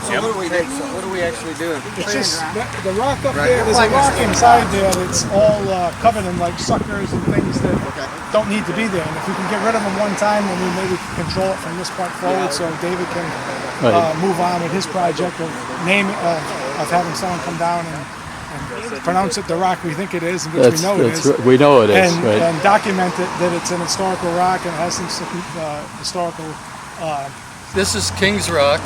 So what are we actually doing? It's just the rock up there. There's a rock inside there that's all covered in like suckers and things that don't need to be there. And if we can get rid of them one time, then we maybe control it from this point forward, so David can move on with his project of of having someone come down and pronounce it the rock we think it is, which we know it is. We know it is, and document it that it's an historical rock and has some historical. This is King's Rock,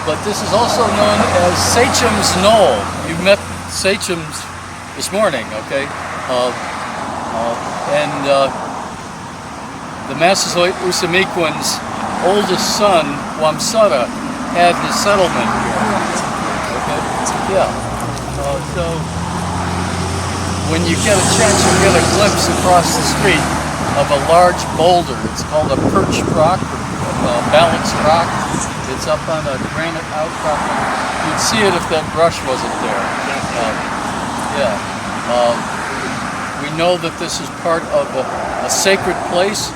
but this is also known as Sowams Knoll. You met Sowams this morning, okay? The Massasoit Usamiquan's oldest son, Wamsutta, had his settlement here. Okay? Yeah. So when you get a chance, you'll get a glimpse across the street of a large boulder. It's called a perched rock, or balanced rock. It's up on a granite outcropping. You'd see it if that brush wasn't there. We know that this is part of a sacred place.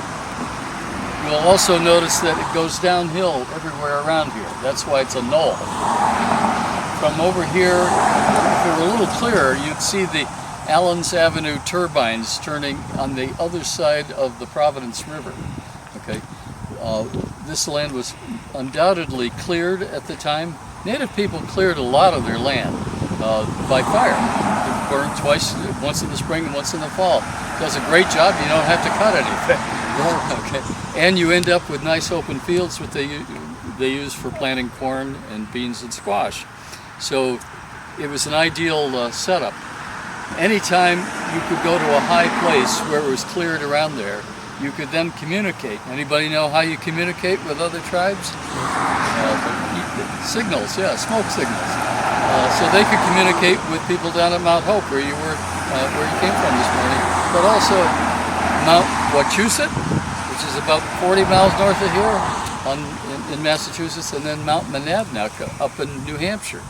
You'll also notice that it goes downhill everywhere around here. That's why it's a knoll. From over here, if it were a little clearer, you'd see the Allens Avenue turbines turning on the other side of the Providence River. Okay, this land was undoubtedly cleared at the time. Native people cleared a lot of their land by fire. It burned twice, once in the spring and once in the fall. It does a great job. You don't have to cut anything. Okay, and you end up with nice open fields, which they use for planting corn and beans and squash. So it was an ideal setup. Anytime you could go to a high place where it was cleared around there, you could then communicate. Anybody know how you communicate with other tribes? Signals, yeah, smoke signals. So they could communicate with people down at Mount Hope, where you were, where you came from this morning, but also Mount Wachusett, which is about 40 miles north of here in Massachusetts, and then Mount Monadnock up in New Hampshire.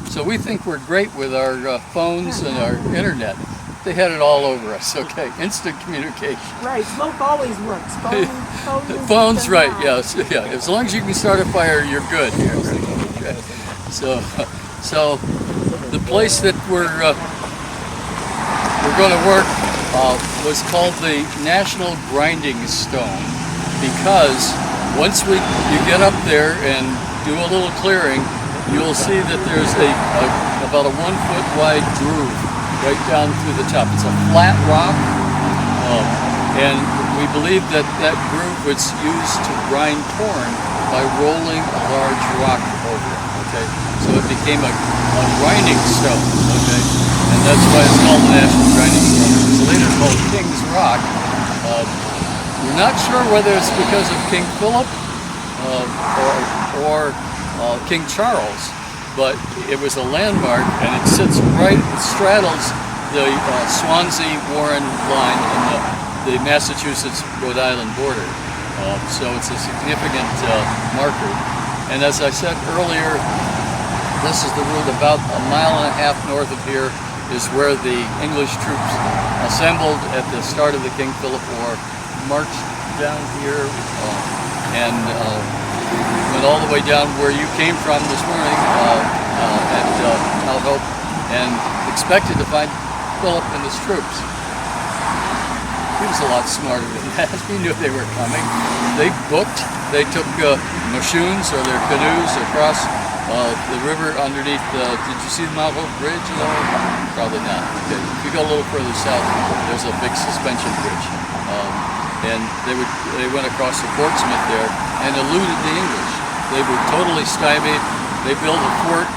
So we think we're great with our phones and our internet. They had it all over us, okay? Instant communication. Right, smoke always works. Phones, right, yes, yeah. As long as you can start a fire, you're good here. Okay. So the place that we're going to work was called the National Grinding Stone, because once you get up there and do a little clearing, you'll see that there's about a 1 foot wide groove right down through the top. It's a flat rock, and we believe that that groove was used to grind corn by rolling a large rock over it. Okay, so it became a grinding stone. Okay, and that's why it's called the National Grinding Stone. It was later called King's Rock. We're not sure whether it's because of King Philip or King Charles, but it was a landmark, and it sits right, it straddles the Swansea-Warren line and the Massachusetts-Rhode Island border. So it's a significant marker. And as I said earlier, this is the route about 1.5 miles north of here is where the English troops assembled at the start of the King Philip War, marched down here, and went all the way down where you came from this morning at Mount Hope, and expected to find Philip and his troops. He was a lot smarter than that. He knew they were coming. They booked. They took mashoons or their canoes across the river underneath. Did you see the Mount Hope Bridge at all? Probably not. Okay. If you go a little further south, there's a big suspension bridge. And they went across the Portsmouth there and eluded the English. They were totally stymied. They built a fort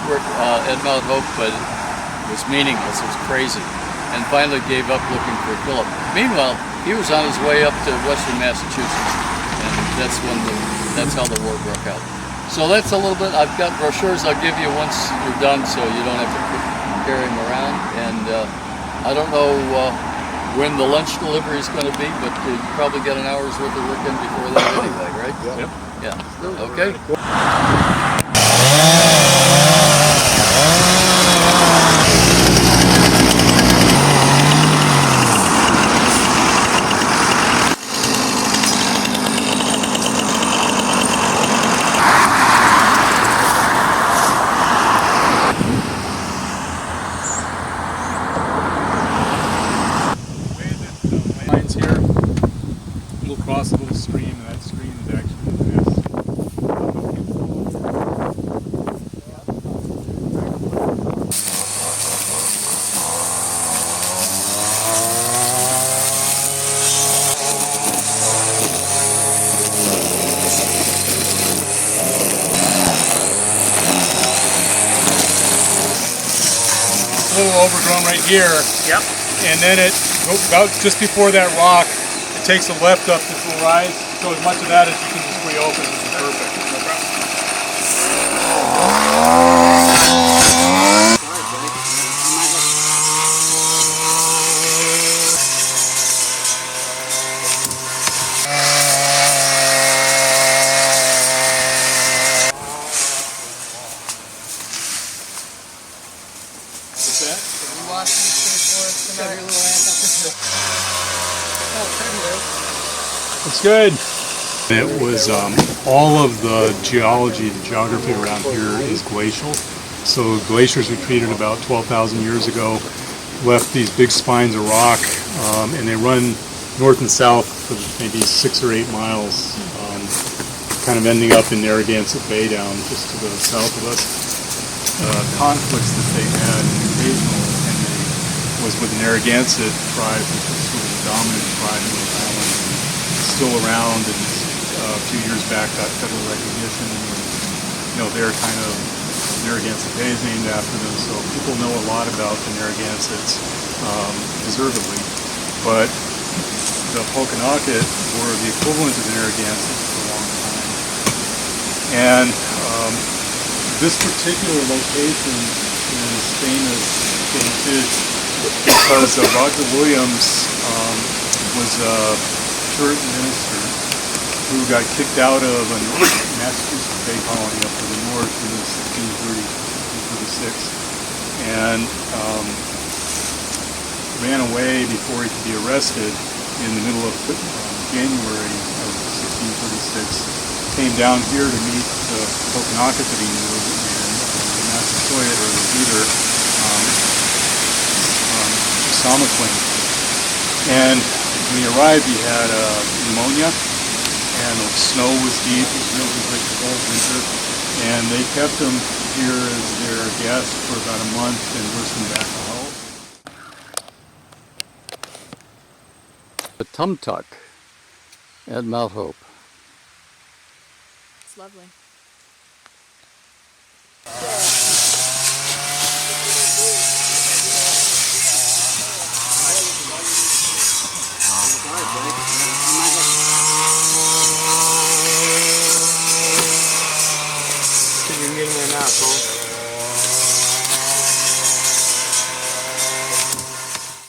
at Mount Hope, but it was meaningless. It was crazy, and finally gave up looking for Philip. Meanwhile, he was on his way up to western Massachusetts, and that's how the war broke out. So that's a little bit. I've got brochures I'll give you once you're done, so you don't have to carry them around. And I don't know when the lunch delivery is going to be, but you probably get an hour's worth of work in before that anyway, right? Yep. Yeah. Okay. overgrown right here. Yep. And then it, about just before that rock, it takes a left up this little rise. So as much of that as you can just reopen, which is perfect. It's good. It was all of the geology, the geography around here is glacial. So glaciers retreated about 12,000 years ago, left these big spines of rock, and they run north and south for maybe 6 or 8 miles, kind of ending up in Narragansett Bay down just to the south of us. Conflicts that they had, occasional, was with the Narragansett tribe, which was sort of the dominant tribe in the island, and still around, and a few years back got federal recognition. And, they're kind of, Narragansett Bay is named after them, so people know a lot about the Narragansetts, deservedly. But the Pokanoket were the equivalent of the Narragansetts for a long time. And this particular location is famous because Roger Williams was a Puritan minister who got kicked out of a Massachusetts Bay colony up to the north in 1636 and ran away before he could be arrested in the middle of January of 1636. Came down here to meet the Pokanoket that he knew, and the Massasoit, or the leader, Somaquin. And when he arrived, he had pneumonia, and the snow was deep. It was really like a cold winter, and they kept him here as their guest for about a month and nursed him back to health. The Tumtuck at Mount Hope. It's lovely. You're getting there now, Cole.